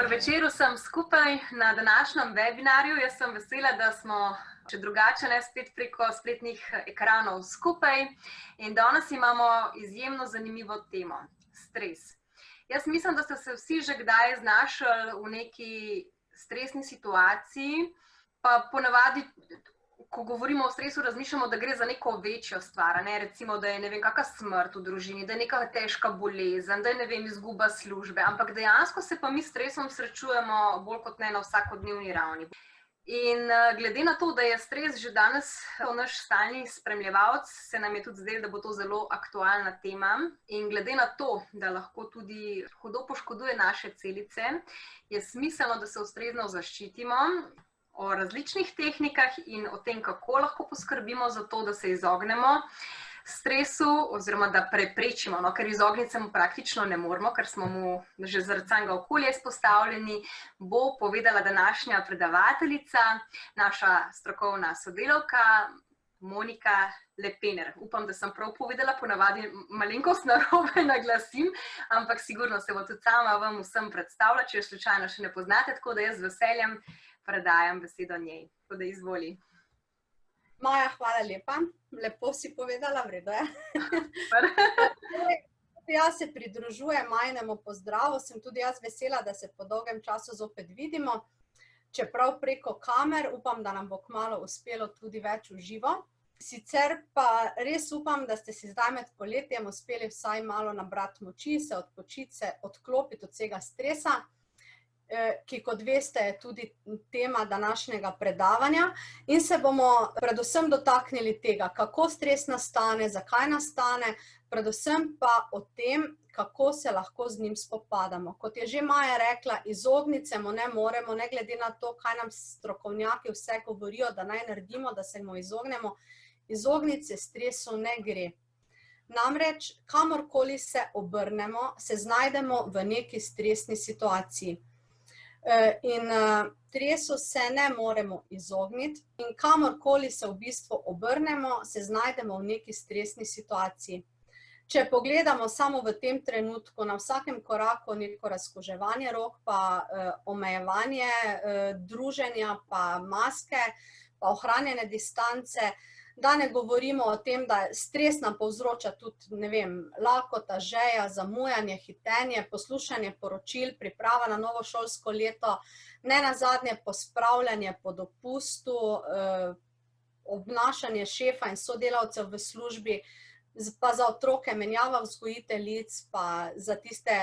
Dober večer vsem skupaj na današnjem webinarju. Jaz sem vesela, da smo še drugače ne spet preko spletnih ekranov skupaj. In danes imamo izjemno zanimivo temo – stres. Jaz mislim, da ste se vsi že kdaj znašli v neki stresni situaciji, pa ponavadi, ko govorimo o stresu, razmišljamo, da gre za neko večjo stvar, ne? Recimo, da je ne vem, kakšna smrt v družini, da je neka težka bolezen, da je ne vem, izguba službe, ampak dejansko se pa mi s stresom srečujemo bolj kot ne na vsakodnevni ravni. In glede na to, da je stres že danes naš stalni spremljevalec, se nam je tudi zdelo, da bo to zelo aktualna tema. In glede na to, da lahko tudi hudo poškoduje naše celice, je smiselno, da se ustrezno zaščitimo. O različnih tehnikah in o tem, kako lahko poskrbimo za to, da se izognemo stresu oziroma da preprečimo, ker izogniti se mu praktično ne moremo, ker smo mu že zaradi samega okolja izpostavljeni, bo povedala današnja predavateljica, naša strokovna sodelavka Monika Lepener. Upam, da sem prav povedala, ponavadi malenkost narobe naglasim, ampak sigurno se bo tudi sama vam vsem predstavila, če jo slučajno še ne poznate, tako da jaz z veseljem predajam besedo njej. Tako da izvoli. Maja, hvala lepa. Lepo si povedala, v redu je. Jaz se pridružujem Majinemu pozdravu, sem tudi jaz vesela, da se po dolgem času zopet vidimo. Čeprav preko kamer, upam, da nam bo kmalu uspelo tudi več v živo. Sicer pa res upam, da ste si zdaj med poletjem uspeli vsaj malo nabrati moči, se odpočiti, se odklopiti od vsega stresa, ki, kot veste, je tudi tema današnjega predavanja. In se bomo predvsem dotaknili tega, kako stres nastane, zakaj nastane, predvsem pa o tem, kako se lahko z njim spopadamo. Kot je že Maja rekla, izogniti se mu ne moremo, ne glede na to, kaj nam strokovnjaki vse govorijo, da naj naredimo, da se mu izognemo. Izogniti se stresu ne gre. Namreč, kamorkoli se obrnemo, se znajdemo v neki stresni situaciji. In stresu se ne moremo izogniti in kamorkoli se v bistvu obrnemo, se znajdemo v neki stresni situaciji. Če pogledamo samo v tem trenutku, na vsakem koraku neko razkuževanje rok, pa omejevanje druženja, pa maske, pa ohranjene distance, da ne govorimo o tem, da stres nam povzroča tudi, ne vem, lakota, žeja, zamujanje, hitenje, poslušanje poročil, priprava na novo šolsko leto, nenazadnje pospravljanje po dopustu, obnašanje šefa in sodelavcev v službi, pa za otroke menjava vzgojiteljic, pa za tiste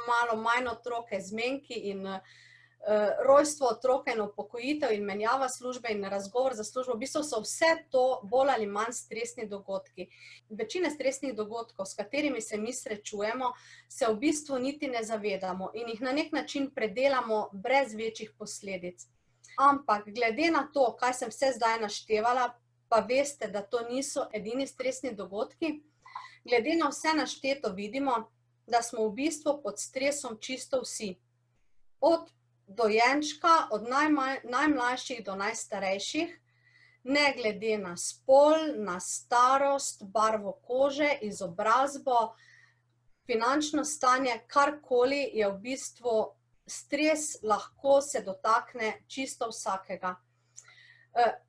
malo manj otroke zmenki in rojstvo otroka in upokojitev in menjava službe in razgovor za službo. V bistvu so vse to bolj ali manj stresni dogodki. Večine stresnih dogodkov, s katerimi se mi srečujemo, se v bistvu niti ne zavedamo in jih na nek način predelamo brez večjih posledic. Ampak glede na to, kaj sem vse zdaj naštevala, pa veste, da to niso edini stresni dogodki, glede na vse našteto vidimo, da smo v bistvu pod stresom čisto vsi. Od dojenčka, od najmlajših do najstarejših, ne glede na spol, na starost, barvo kože, izobrazbo, finančno stanje, karkoli je v bistvu stres, lahko se dotakne čisto vsakega.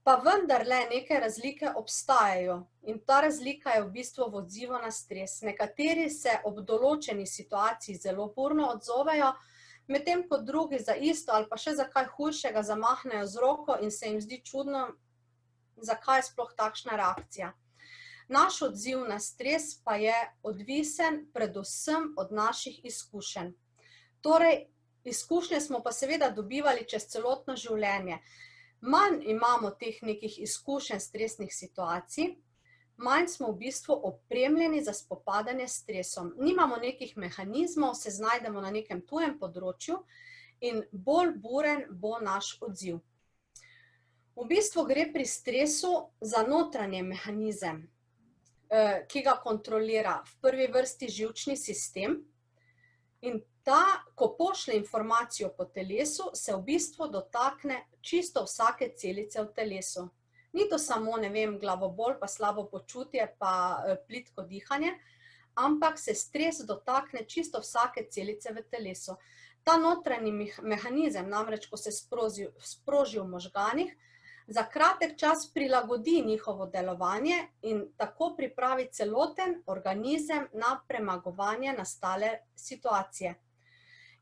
Pa vendarle neke razlike obstajajo in ta razlika je v bistvu v odzivu na stres. Nekateri se ob določeni situaciji zelo burno odzovejo, medtem ko drugi za isto ali pa še za kaj hujšega zamahnejo z roko in se jim zdi čudno, zakaj je sploh takšna reakcija. Naš odziv na stres pa je odvisen predvsem od naših izkušenj. Torej, izkušnje smo pa seveda dobivali čez celotno življenje. Manj imamo teh nekih izkušenj stresnih situacij, manj smo v bistvu opremljeni za spopadanje s stresom. Nimamo nekih mehanizmov, se znajdemo na nekem tujem področju in bolj buren bo naš odziv. V bistvu gre pri stresu za notranji mehanizem, ki ga kontrolira v prvi vrsti živčni sistem in ta, ko pošlje informacijo po telesu, se v bistvu dotakne čisto vsake celice v telesu. Ni to samo, ne vem, glavobol, pa slabo počutje, pa plitko dihanje, ampak se stres dotakne čisto vsake celice v telesu. Ta notranji mehanizem, namreč, ko se sproži v možganih, za kratek čas prilagodi njihovo delovanje in tako pripravi celoten organizem na premagovanje nastale situacije.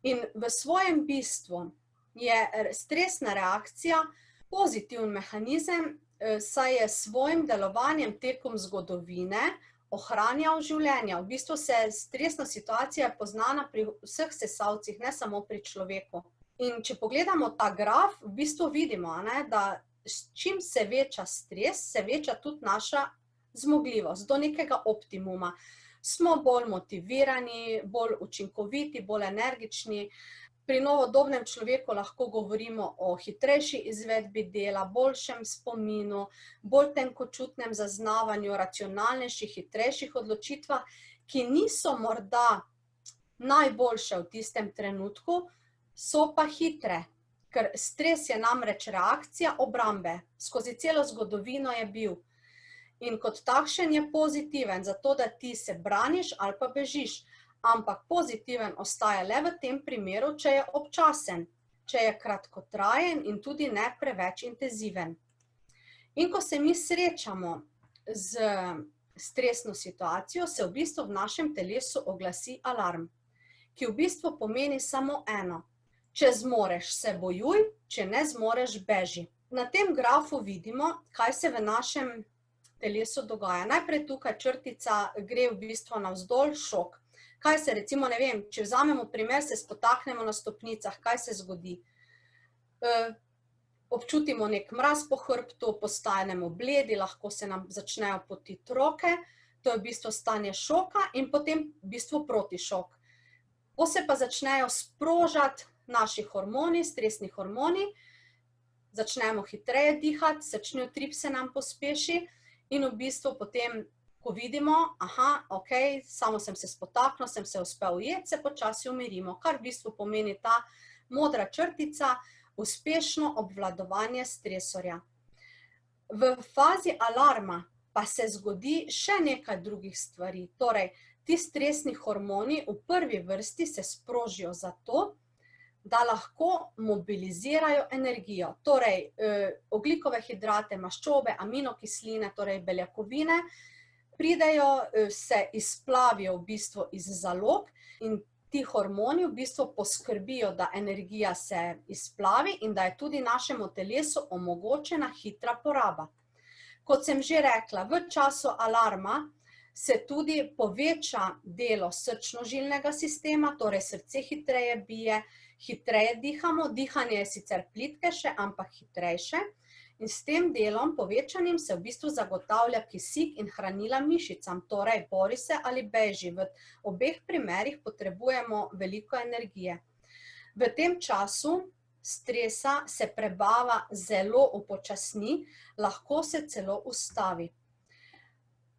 In v svojem bistvu je stresna reakcija pozitiven mehanizem, saj je s svojim delovanjem tekom zgodovine ohranjal življenja. V bistvu stresna situacija je poznana pri vseh sesalcih, ne samo pri človeku. In če pogledamo ta graf, v bistvu vidimo, da čim se veča stres, se veča tudi naša zmogljivost do nekega optimuma. Smo bolj motivirani, bolj učinkoviti, bolj energični. Pri novodobnem človeku lahko govorimo o hitrejši izvedbi dela, boljšem spominu, bolj tenkočutnem zaznavanju, racionalnejših, hitrejših odločitvah, ki niso morda najboljše v tistem trenutku, so pa hitre. Ker stres je namreč reakcija obrambe. Skozi celo zgodovino je bil. In kot takšen je pozitiven, zato da ti se braniš ali pa bežiš. Ampak pozitiven ostaja le v tem primeru, če je občasen, če je kratkotrajen in tudi ne preveč intenziven. In ko se mi srečamo z stresno situacijo, se v bistvu v našem telesu oglasi alarm, ki v bistvu pomeni samo eno. Če zmoreš, se bojuj, če ne zmoreš, beži. Na tem grafu vidimo, kaj se v našem telesu dogaja. Najprej tukaj črtica gre v bistvu navzdol, šok. Kaj se recimo, ne vem, če vzamemo primer, se spotaknemo na stopnicah, kaj se zgodi? Občutimo nek mraz po hrbtu, postanemo bledi, lahko se nam začnejo potiti roke, to je v bistvu stanje šoka in potem v bistvu protišok. Ko se pa začnejo sprožati naši hormoni, stresni hormoni, začnemo hitreje dihati, srčni utrip se nam pospeši in v bistvu potem ko vidimo, samo sem se spotaknil, sem se uspel ujeti, se počasi umirimo, kar v bistvu pomeni ta modra črtica, uspešno obvladovanje stresorja. V fazi alarma pa se zgodi še nekaj drugih stvari. Torej, ti stresni hormoni v prvi vrsti se sprožijo zato, da lahko mobilizirajo energijo. Torej, ogljikove hidrate, maščobe, aminokisline, torej beljakovine, pridejo, se izplavijo v bistvu iz zalog in ti hormoni v bistvu poskrbijo, da energija se izplavi in da je tudi našemu telesu omogočena hitra poraba. Kot sem že rekla, v času alarma se tudi poveča delo srčno-žilnega sistema, torej srce hitreje bije, hitreje dihamo, dihanje je sicer plitkejše, ampak hitrejše. In s tem delom povečanim se v bistvu zagotavlja kisik in hranila mišicam, torej bori se ali beži. V obeh primerih potrebujemo veliko energije. V tem času stresa se prebava zelo upočasni, lahko se celo ustavi.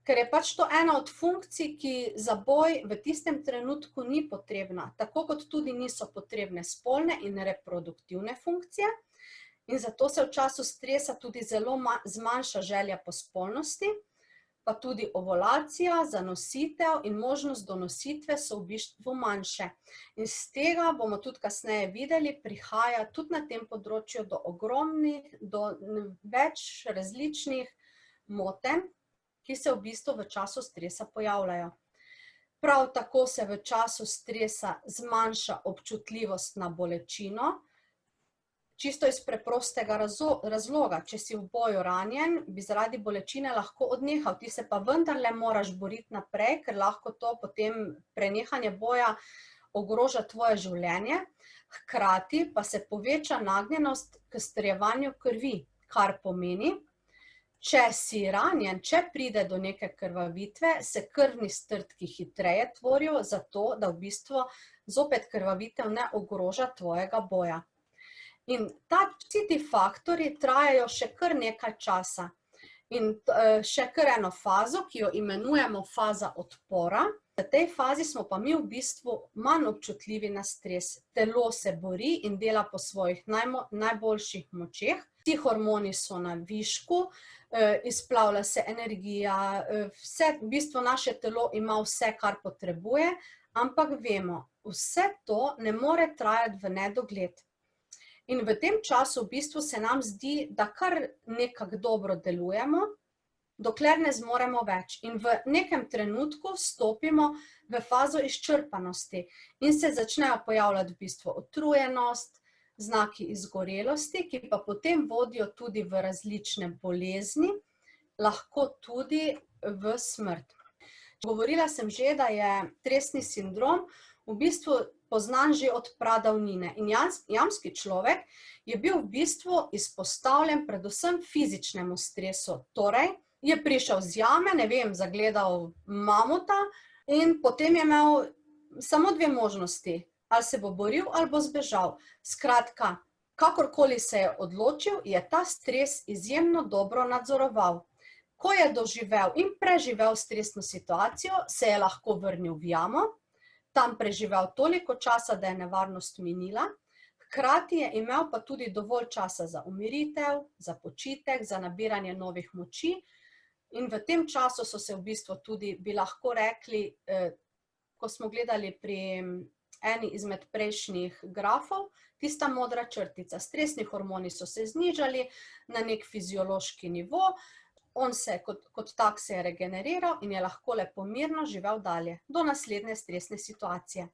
Ker je pač to ena od funkcij, ki za boj v tistem trenutku ni potrebna, tako kot tudi niso potrebne spolne in reproduktivne funkcije. In zato se v času stresa tudi zelo zmanjša želja po spolnosti, pa tudi ovulacija, zanositev in možnost donositve so v bistvu manjše. In z tega bomo tudi kasneje videli, prihaja tudi na tem področju do več različnih motenj, ki se v bistvu v času stresa pojavljajo. Prav tako se v času stresa zmanjša občutljivost na bolečino, čisto iz preprostega razloga, če si v boju ranjen, bi zaradi bolečine lahko odnehal, ti se pa vendarle moraš boriti naprej, ker lahko to potem prenehanje boja ogroža tvoje življenje, hkrati pa se poveča nagnjenost k strjevanju krvi, kar pomeni, če si ranjen, če pride do neke krvavitve, se krvni strdki hitreje tvorijo, zato da v bistvu zopet krvavitev ne ogroža tvojega boja. In vsi ti faktorji trajajo še kar nekaj časa in še kar eno fazo, ki jo imenujemo faza odpora. V tej fazi smo pa mi v bistvu manj občutljivi na stres. Telo se bori in dela po svojih najboljših močeh. Ti hormoni so na višku, izplavlja se energija, v bistvu naše telo ima vse, kar potrebuje, ampak vemo, vse to ne more trajati v nedogled. In v tem času v bistvu se nam zdi, da kar nekako dobro delujemo, dokler ne zmoremo več. In v nekem trenutku stopimo v fazo izčrpanosti in se začnejo pojavljati v bistvu utrujenost, znaki izgorelosti, ki pa potem vodijo tudi v različne bolezni, lahko tudi v smrt. Govorila sem že, da je stresni sindrom v bistvu poznan že od pradavnine. In jamski človek je bil v bistvu izpostavljen predvsem fizičnemu stresu. Torej, je prišel z jame, ne vem, zagledal mamuta in potem je imel samo dve možnosti. Ali se bo boril ali bo zbežal. Skratka, kakorkoli se je odločil, je ta stres izjemno dobro nadzoroval. Ko je doživel in preživel stresno situacijo, se je lahko vrnil v jamo, tam preživel toliko časa, da je nevarnost minila, hkrati je imel pa tudi dovolj časa za umiritev, za počitek, za nabiranje novih moči in v tem času so se v bistvu tudi, bi lahko rekli, ko smo gledali pri eni izmed prejšnjih grafov, tista modra črtica. Stresni hormoni so se znižali na nek fiziološki nivo, on se kot tak se je regeneriral in je lahko lepo mirno živel dalje, do naslednje stresne situacije.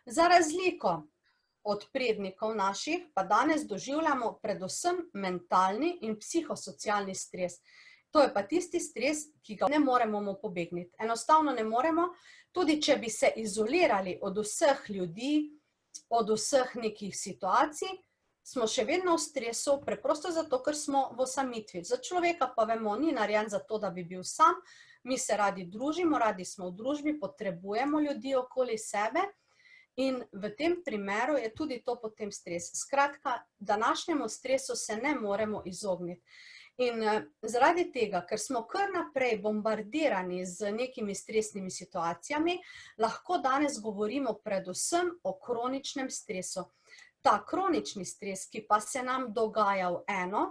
Za razliko od prednikov naših, pa danes doživljamo predvsem mentalni in psihosocialni stres. To je pa tisti stres, ki ga ne moremo mu pobegniti. Enostavno ne moremo, tudi če bi se izolirali od vseh ljudi, od vseh nekih situacij, smo še vedno v stresu, preprosto zato, ker smo v osamitvi. Za človeka pa vemo, ni narejen za to, da bi bil sam, mi se radi družimo, radi smo v družbi, potrebujemo ljudi okoli sebe in v tem primeru je tudi to potem stres. Skratka, današnjemu stresu se ne moremo izogniti. In zaradi tega, ker smo kar naprej bombardirani z nekimi stresnimi situacijami, lahko danes govorimo predvsem o kroničnem stresu. Ta kronični stres, ki pa se nam dogaja v eno,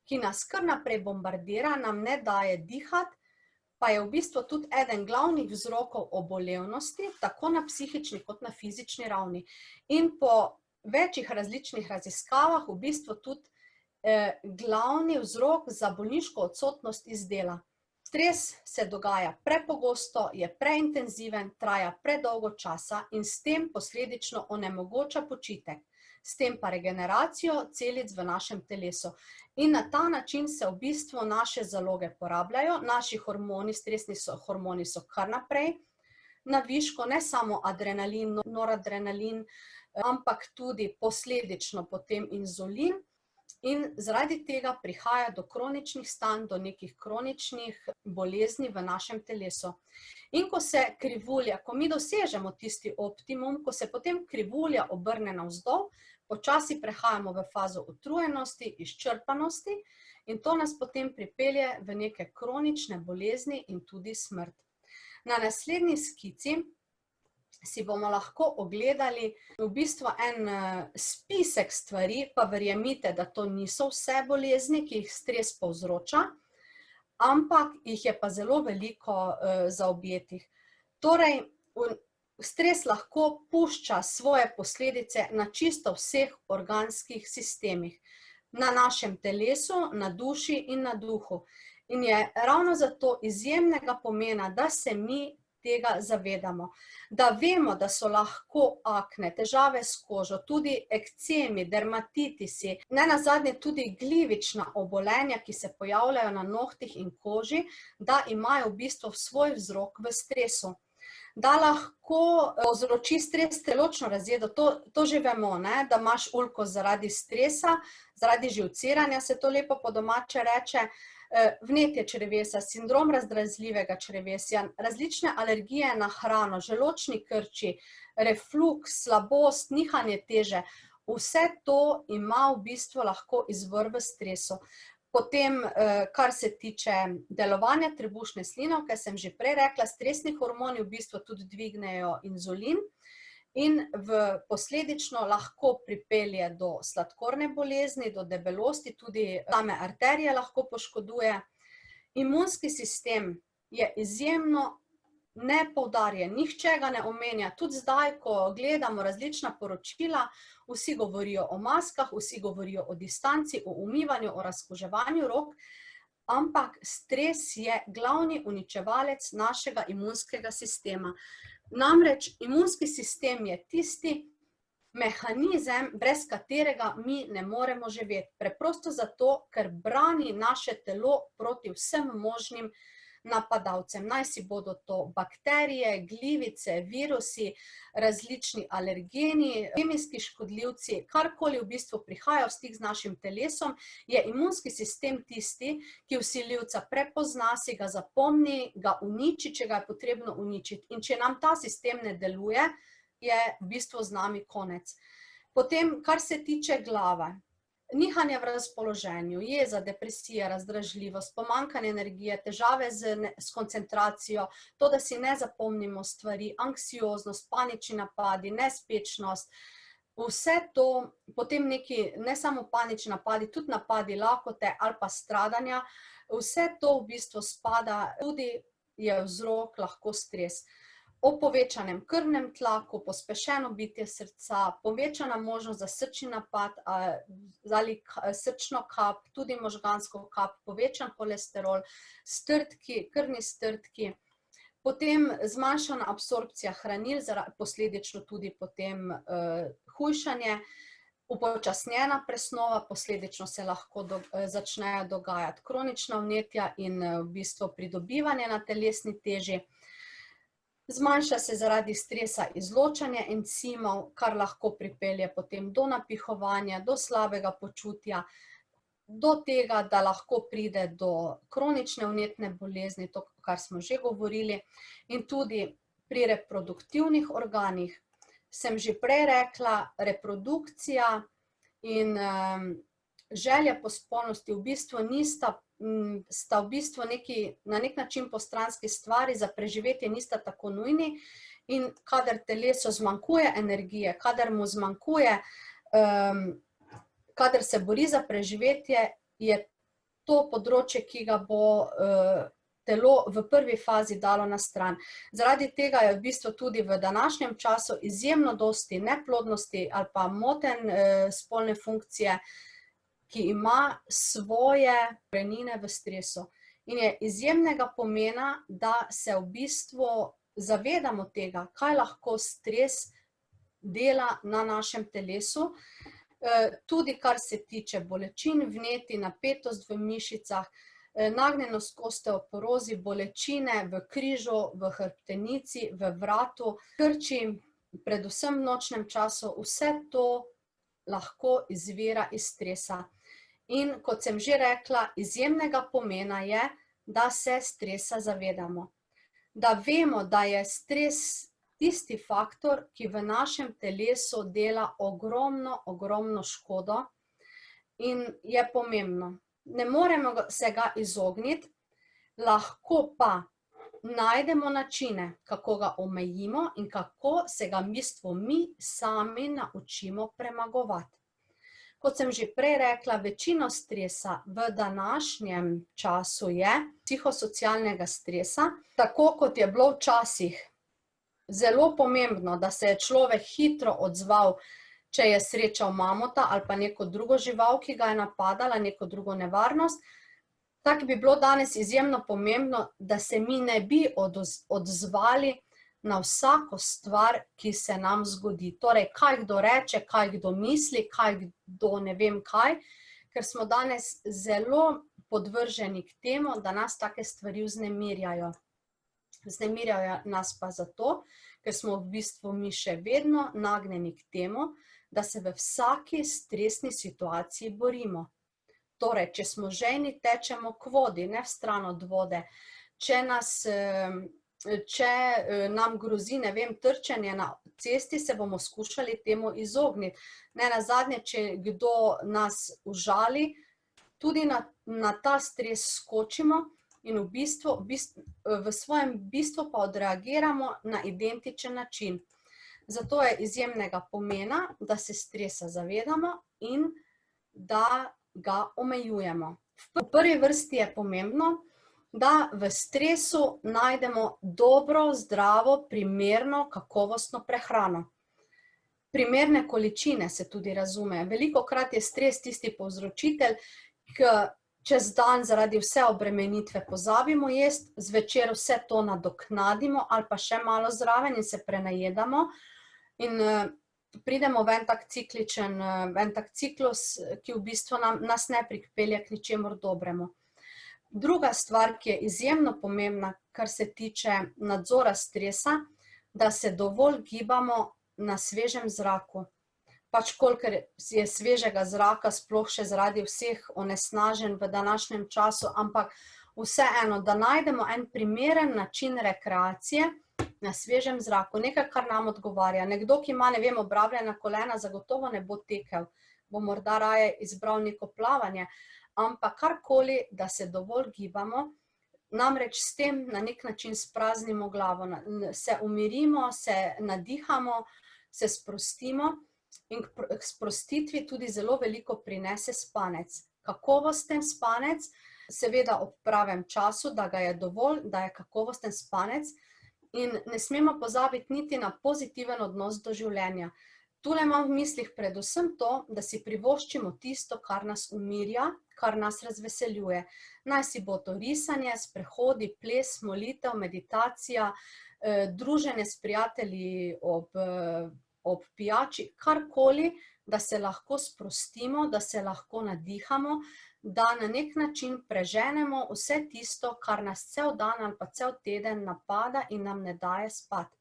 ki nas kar naprej bombardira, nam ne daje dihati, pa je v bistvu tudi eden glavnih vzrokov obolevnosti, tako na psihični kot na fizični ravni. In po večjih različnih raziskavah v bistvu tudi glavni vzrok za bolniško odsotnost iz dela. Stres se dogaja prepogosto, je preintenziven, traja predolgo časa in s tem posledično onemogoča počitek. S tem pa regeneracijo celic v našem telesu. In na ta način se v bistvu naše zaloge porabljajo, naši hormoni, stresni hormoni so kar naprej na višku, ne samo adrenalin, noradrenalin, ampak tudi posledično potem inzulin. In zaradi tega prihaja do kroničnih stanj, do nekih kroničnih bolezni v našem telesu. In ko se krivulja, ko mi dosežemo tisti optimum, ko se potem krivulja obrne navzdol, počasi prehajamo v fazo utrujenosti, izčrpanosti in to nas potem pripelje v neke kronične bolezni in tudi smrt. Na naslednji skici si bomo lahko ogledali v bistvu en spisek stvari, pa verjemite, da to niso vse bolezni, ki jih stres povzroča, ampak jih je pa zelo veliko zaobjetih. Torej, stres lahko pušča svoje posledice na čisto vseh organskih sistemih, na našem telesu, na duši in na duhu. In je ravno zato izjemnega pomena, da se mi tega zavedamo, da vemo, da so lahko akne, težave s kožo, tudi ekcemi, dermatitisi, nenazadnje tudi glivična obolenja, ki se pojavljajo na nohtih in koži, da imajo v bistvu svoj vzrok v stresu. Da lahko povzroči stres teločno razjedo, to že vemo, ne? Da imaš ulko zaradi stresa, zaradi živciranja, se to lepo po domače reče, vnetje črevesja, sindrom razdrazljivega črevesja, različne alergije na hrano, želodčni krči, refluks, slabost, nihanje teže, vse to ima v bistvu lahko izvor v stresu. Potem, kar se tiče delovanja trebušne slinavke, sem že prej rekla, stresni hormoni v bistvu tudi dvignejo inzulin in posledično lahko pripelje do sladkorne bolezni, do debelosti, tudi same arterije lahko poškoduje. Imunski sistem je izjemno ne poudarja, nihče ga ne omenja. Tudi zdaj, ko gledamo različna poročila, vsi govorijo o maskah, vsi govorijo o distanci, o umivanju, o razkuževanju rok, ampak stres je glavni uničevalec našega imunskega sistema. Namreč imunski sistem je tisti mehanizem, brez katerega mi ne moremo živeti. Preprosto zato, ker brani naše telo proti vsem možnim napadalcem. Naj si bodo to bakterije, glivice, virusi, različni alergeni, kemijski škodljivci, karkoli v bistvu prihaja v stik z našim telesom, je imunski sistem tisti, ki vsiljivca prepozna, si ga zapomni, ga uniči, če ga je potrebno uničiti. In če nam ta sistem ne deluje, je v bistvu z nami konec. Potem, kar se tiče glave, nihanje v razpoloženju, jeza, depresija, razdražljivost, pomanjkanje energije, težave s koncentracijo, to, da si ne zapomnimo stvari, anksioznost, panični napadi, nespečnost, vse to, potem neki, ne samo panični napadi, tudi napadi lakote ali pa stradanja, vse to v bistvu spada, tudi je vzrok lahko stres. O povečanem krvnem tlaku, pospešeno bitje srca, povečana možnost za srčni napad ali srčno kap, tudi možgansko kap, povečan holesterol, strdki, krvni strdki, potem zmanjšana absorpcija hranil, posledično tudi potem hujšanje, upočasnjena presnova, posledično se lahko začnejo dogajati kronična vnetja in v bistvu pridobivanje na telesni teži. Zmanjša se zaradi stresa izločanje encimov, kar lahko pripelje potem do napihovanja, do slabega počutja, do tega, da lahko pride do kronične vnetne bolezni, to, kar smo že govorili, in tudi pri reproduktivnih organih. Sem že prej rekla, reprodukcija in želja po spolnosti v bistvu sta v bistvu na nek način postranski stvari, za preživetje nista tako nujni, in kadar telesu zmanjkuje energije, kadar mu zmanjkuje, kadar se bori za preživetje, je to področje, ki ga bo telo v prvi fazi dalo na stran. Zaradi tega je v bistvu tudi v današnjem času izjemno dosti neplodnosti ali pa motenj spolne funkcije, ki ima svoje korenine v stresu. In je izjemnega pomena, da se v bistvu zavedamo tega, kaj lahko stres dela na našem telesu, tudi kar se tiče bolečin, vnetij, napetost v mišicah, nagnjenost k osteoporozi, bolečine v križu, v hrbtenici, v vratu, krči, predvsem v nočnem času, vse to lahko izvira iz stresa. In kot sem že rekla, izjemnega pomena je, da se stresa zavedamo. Da vemo, da je stres tisti faktor, ki v našem telesu dela ogromno škodo in je pomembno. Ne moremo se ga izogniti, lahko pa najdemo načine, kako ga omejimo in kako se ga v bistvu mi sami naučimo premagovati. Kot sem že prej rekla, večino stresa v današnjem času je psihosocialnega stresa, tako kot je bilo včasih zelo pomembno, da se je človek hitro odzval, če je srečal mamota ali pa neko drugo žival, ki ga je napadala, neko drugo nevarnost. Tako bi bilo danes izjemno pomembno, da se mi ne bi odzvali na vsako stvar, ki se nam zgodi. Torej, kaj kdo reče, kaj kdo misli, kaj kdo ne vem kaj, ker smo danes zelo podvrženi k temu, da nas take stvari vznemirjajo. Vznemirjajo nas pa zato, ker smo v bistvu mi še vedno nagnjeni k temu, da se v vsaki stresni situaciji borimo. Torej, če smo žejni, tečemo k vodi, ne vstran od vode. Če nam grozi, ne vem, trčenje na cesti, se bomo skušali temu izogniti. Nenazadnje, če kdo nas užali, tudi na ta stres skočimo in v svojem bistvu pa odreagiramo na identičen način. Zato je izjemnega pomena, da se stresa zavedamo in da ga omejujemo. V prvi vrsti je pomembno, da v stresu najdemo dobro, zdravo, primerno, kakovostno prehrano. Primerne količine se tudi razume. Velikokrat je stres tisti povzročitelj, ki čez dan zaradi vse obremenitve pozabimo jesti, zvečer vse to nadoknadimo ali pa še malo zraven in se prenajedamo in pridemo v en tak ciklus, ki v bistvu nas ne pripelje k ničemur dobremu. Druga stvar, ki je izjemno pomembna, kar se tiče nadzora stresa, da se dovolj gibamo na svežem zraku. Pač kolikor je svežega zraka, sploh še zaradi vseh onesnaženj v današnjem času, ampak vseeno, da najdemo en primeren način rekreacije na svežem zraku, nekaj, kar nam odgovarja. Nekdo, ki ima, ne vem, obrabljena kolena, zagotovo ne bo tekel, bo morda raje izbral neko plavanje, ampak karkoli, da se dovolj gibamo, namreč s tem na nek način spraznimo glavo, se umirimo, se nadihamo, se sprostimo in k sprostitvi tudi zelo veliko prinese spanec. Kakovosten spanec, seveda ob pravem času, da ga je dovolj, da je kakovosten spanec in ne smemo pozabiti niti na pozitiven odnos do življenja. Tule imam v mislih predvsem to, da si privoščimo tisto, kar nas umirja, kar nas razveseljuje. Naj si bo to risanje, sprehodi, ples, molitev, meditacija, druženje s prijatelji ob pijači, karkoli, da se lahko sprostimo, da se lahko nadihamo, da na nek način preženemo vse tisto, kar nas cel dan ali pa cel teden napada in nam ne daje spati.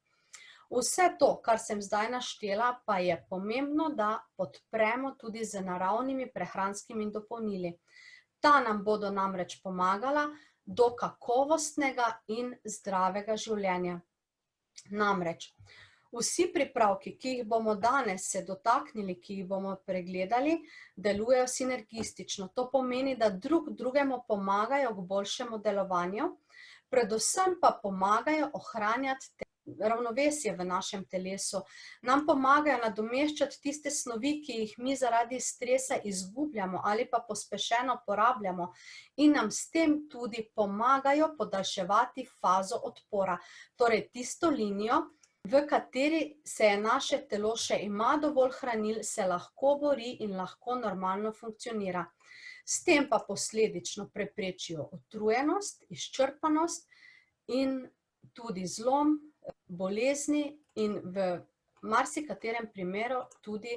Vse to, kar sem zdaj naštela, pa je pomembno, da podpremo tudi z naravnimi prehranskimi dopolnili. Ta nam bodo namreč pomagala do kakovostnega in zdravega življenja. Namreč, vsi pripravki, ki jih bomo danes se dotaknili, ki jih bomo pregledali, delujejo sinergistično. To pomeni, da drug drugemu pomagajo k boljšemu delovanju, predvsem pa pomagajo ohranjati ravnovesje v našem telesu. Nam pomagajo nadomeščati tiste snovi, ki jih mi zaradi stresa izgubljamo ali pa pospešeno porabljamo in nam s tem tudi pomagajo podaljševati fazo odpora. Torej tisto linijo, v kateri se je naše telo še ima dovolj hranil, se lahko bori in lahko normalno funkcionira. S tem pa posledično preprečijo utrujenost, izčrpanost in tudi zlom, bolezni in v marsikaterem primeru tudi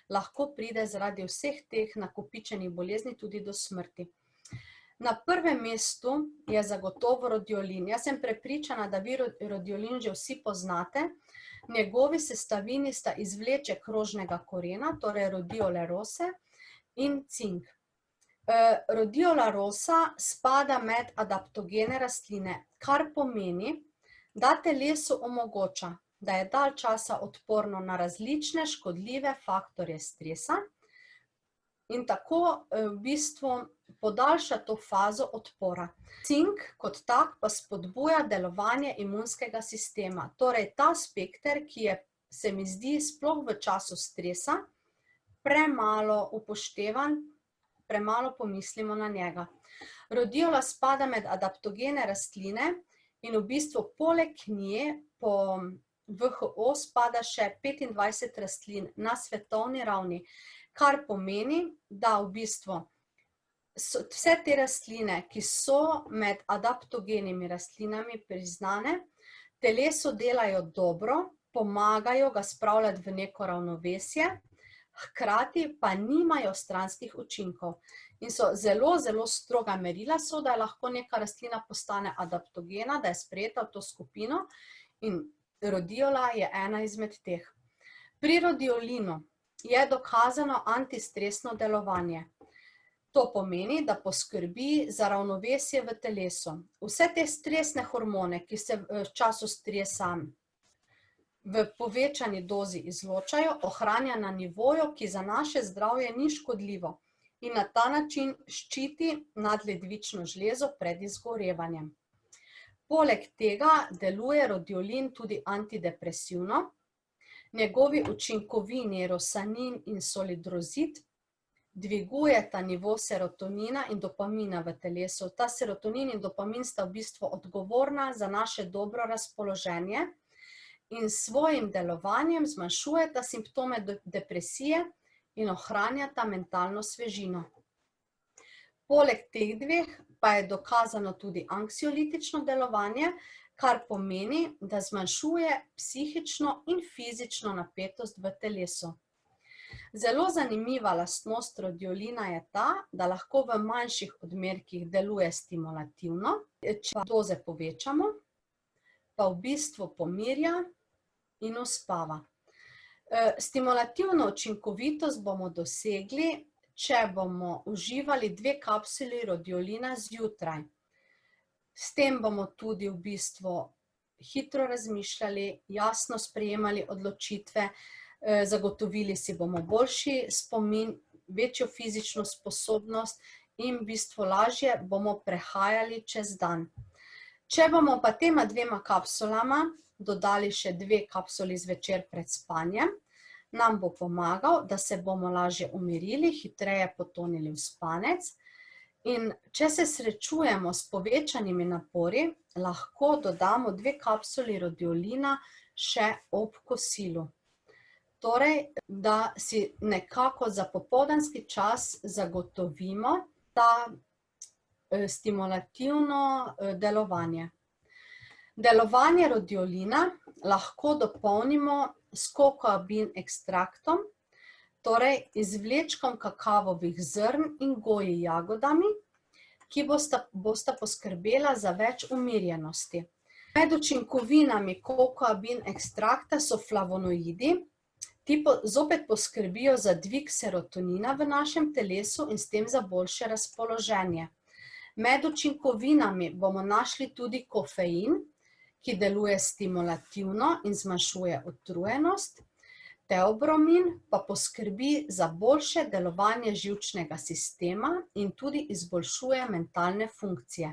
lahko pride zaradi vseh teh nakopičenih bolezni tudi do smrti. Na prvem mestu je zagotovo rodiolin. Jaz sem prepričana, da vi rodiolin že vsi poznate. Njegovi sestavini sta izvleček rožnega korena, torej Rhodiola rosa in cink. Rhodiola rosa spada med adaptogene rastline, kar pomeni, da telesu omogoča, da je dalj časa odporno na različne škodljive faktorje stresa in tako v bistvu podaljša to fazo odpora. Cink kot tak pa spodbuja delovanje imunskega sistema, torej ta spekter, ki je, se mi zdi, sploh v času stresa, premalo upoštevan, premalo pomislimo na njega. Rhodiola spada med adaptogene rastline in v bistvu poleg nje po WHO spada še 25 rastlin na svetovni ravni, kar pomeni, da v bistvu vse te rastline, ki so med adaptogenimi rastlinami priznane, telesu delajo dobro, pomagajo ga spravljati v neko ravnovesje, hkrati pa nimajo stranskih učinkov. In so zelo, zelo stroga merila so, da lahko neka rastlina postane adaptogena, da je sprejeta v to skupino in rodiola je ena izmed teh. Pri rodiolinu je dokazano antistresno delovanje. To pomeni, da poskrbi za ravnovesje v telesu. Vse te stresne hormone, ki se v času stresa v povečani dozi izločajo, ohranja na nivoju, ki za naše zdravje ni škodljivo in na ta način ščiti nadledvično žlezo pred izgorevanjem. Poleg tega deluje rodiolin tudi antidepresivno. Njegovi učinkovini rosanin in solidrozid dvigujeta nivo serotonina in dopamina v telesu. Ta serotonin in dopamin sta v bistvu odgovorna za naše dobro razpoloženje in s svojim delovanjem zmanjšujeta simptome depresije in ohranjata mentalno svežino. Poleg teh dveh pa je dokazano tudi anksiolitično delovanje, kar pomeni, da zmanjšuje psihično in fizično napetost v telesu. Zelo zanimiva lastnost rodiolina je ta, da lahko v manjših odmerkih deluje stimulativno, če doze povečamo, pa v bistvu pomirja in uspava. Stimulativno učinkovitost bomo dosegli, če bomo uživali 2 kapsuli rodiolina zjutraj. S tem bomo tudi v bistvu hitro razmišljali, jasno sprejemali odločitve, zagotovili si bomo boljši spomin, večjo fizično sposobnost in v bistvu lažje bomo prehajali čez dan. Če bomo pa tema 2 kapsulama dodali še 2 kapsuli zvečer pred spanjem, nam bo pomagal, da se bomo lažje umirili, hitreje potonili v spanec. In če se srečujemo s povečanimi napori, lahko dodamo 2 kapsuli rodiolina še ob kosilu. Torej, da si nekako za popoldanski čas zagotovimo ta stimulativno delovanje. Delovanje rodiolina lahko dopolnimo s kokoabin ekstraktom, torej izvlečkom kakavovih zrn in goji jagodami, ki bosta poskrbela za več umirjenosti. Med učinkovinami kokoabin ekstrakta so flavonoidi, ti zopet poskrbijo za dvig serotonina v našem telesu in s tem za boljše razpoloženje. Med učinkovinami bomo našli tudi kofein, ki deluje stimulativno in zmanjšuje utrujenost. Teobromin pa poskrbi za boljše delovanje živčnega sistema in tudi izboljšuje mentalne funkcije.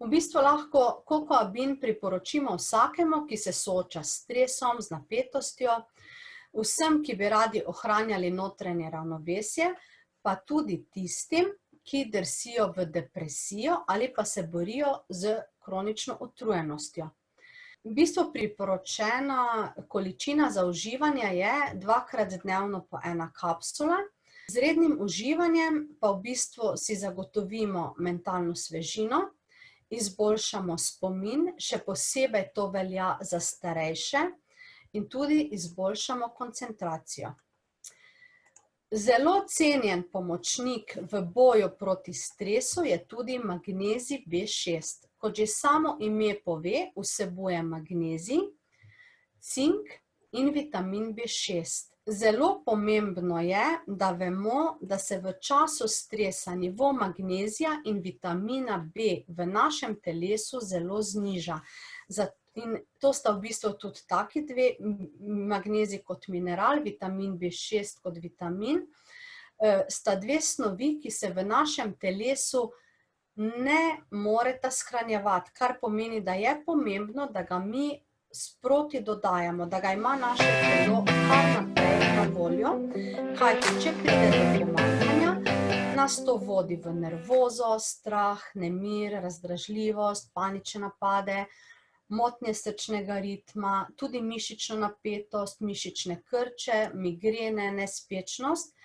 V bistvu lahko kokoabin priporočimo vsakemu, ki se sooča s stresom, z napetostjo, vsem, ki bi radi ohranjali notranje ravnovesje, pa tudi tistim, ki drsijo v depresijo ali pa se borijo z kronično utrujenostjo. V bistvu priporočena količina za uživanje je 2-krat dnevno po 1 kapsula. Z rednim uživanjem pa v bistvu si zagotovimo mentalno svežino, izboljšamo spomin, še posebej to velja za starejše, in tudi izboljšamo koncentracijo. Zelo cenjen pomočnik v boju proti stresu je tudi magnezij B6. Kot že samo ime pove, vsebuje magnezij, cink in vitamin B6. Zelo pomembno je, da vemo, da se v času stresa nivo magnezija in vitamina B v našem telesu zelo zniža. In to sta v bistvu tudi taki 2, magnezij kot mineral, vitamin B6 kot vitamin, sta 2 snovi, ki se v našem telesu ne moreta shranjevati, kar pomeni, da je pomembno, da ga mi sproti dodajamo, da ga ima naše telo kar naprej na voljo, kajti če pride do pomanjkanja, nas to vodi v nervozo, strah, nemir, razdražljivost, panične napade, motnje srčnega ritma, tudi mišično napetost, mišične krče, migrene, nespečnost.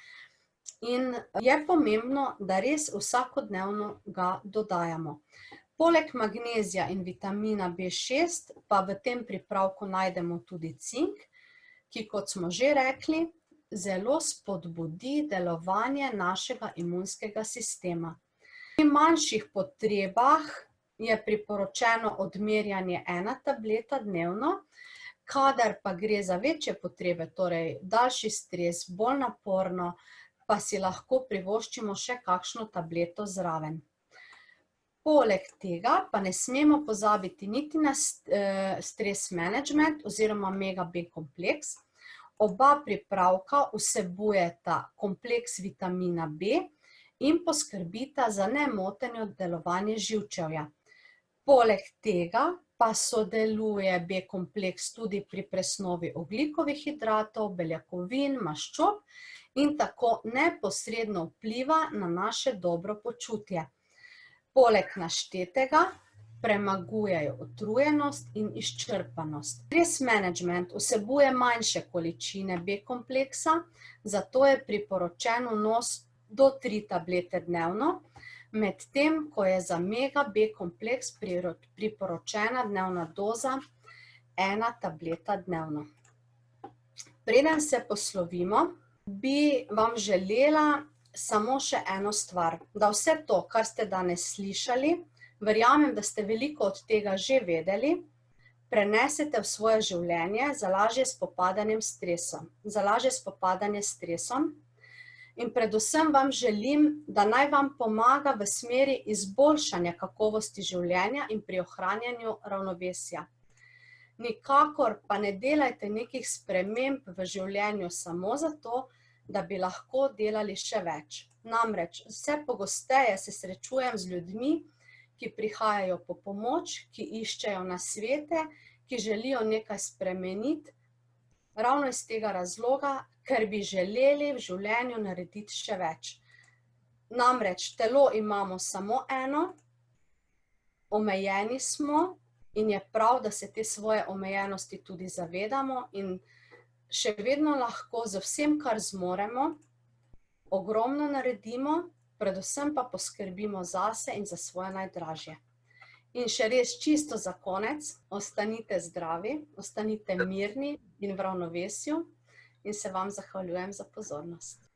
In je pomembno, da res vsakodnevno ga dodajamo. Poleg magnezija in vitamina B6 pa v tem pripravku najdemo tudi cink, ki, kot smo že rekli, zelo spodbudi delovanje našega imunskega sistema. Pri manjših potrebah je priporočeno odmerjanje 1 tableta dnevno, kadar pa gre za večje potrebe, torej daljši stres, bolj naporno, pa si lahko privoščimo še kakšno tableto zraven. Poleg tega pa ne smemo pozabiti niti na stres management oziroma Omega B kompleks. Oba pripravka vsebujeta kompleks vitamina B in poskrbita za nemoteno delovanje živčevja. Poleg tega pa sodeluje B kompleks tudi pri presnovi ogljikovih hidratov, beljakovin, maščob in tako neposredno vpliva na naše dobro počutje. Poleg naštetega premagujejo utrujenost in izčrpanost. Stres management vsebuje manjše količine B-kompleksa, zato je priporočen vnos do 3 tablete dnevno, medtem ko je za mega B-kompleks priporočena dnevna doza 1 tableta dnevno. Preden se poslovimo, bi vam želela samo še eno stvar, da vse to, kar ste danes slišali, verjamem, da ste veliko od tega že vedeli, prenesete v svoje življenje za lažje spopadanje s stresom. In predvsem vam želim, da naj vam pomaga v smeri izboljšanja kakovosti življenja in pri ohranjanju ravnovesja. Nikakor pa ne delajte nekih sprememb v življenju samo zato, da bi lahko delali še več. Namreč, vse pogosteje se srečujem z ljudmi, ki prihajajo po pomoč, ki iščejo nasvete, ki želijo nekaj spremeniti, ravno iz tega razloga, ker bi želeli v življenju narediti še več. Namreč, telo imamo samo eno, omejeni smo in je prav, da se te svoje omejenosti tudi zavedamo in še vedno lahko z vsem, kar zmoremo, ogromno naredimo, predvsem pa poskrbimo zase in za svoje najdražje. In še res čisto za konec, ostanite zdravi, ostanite mirni in v ravnovesju in se vam zahvaljujem za pozornost.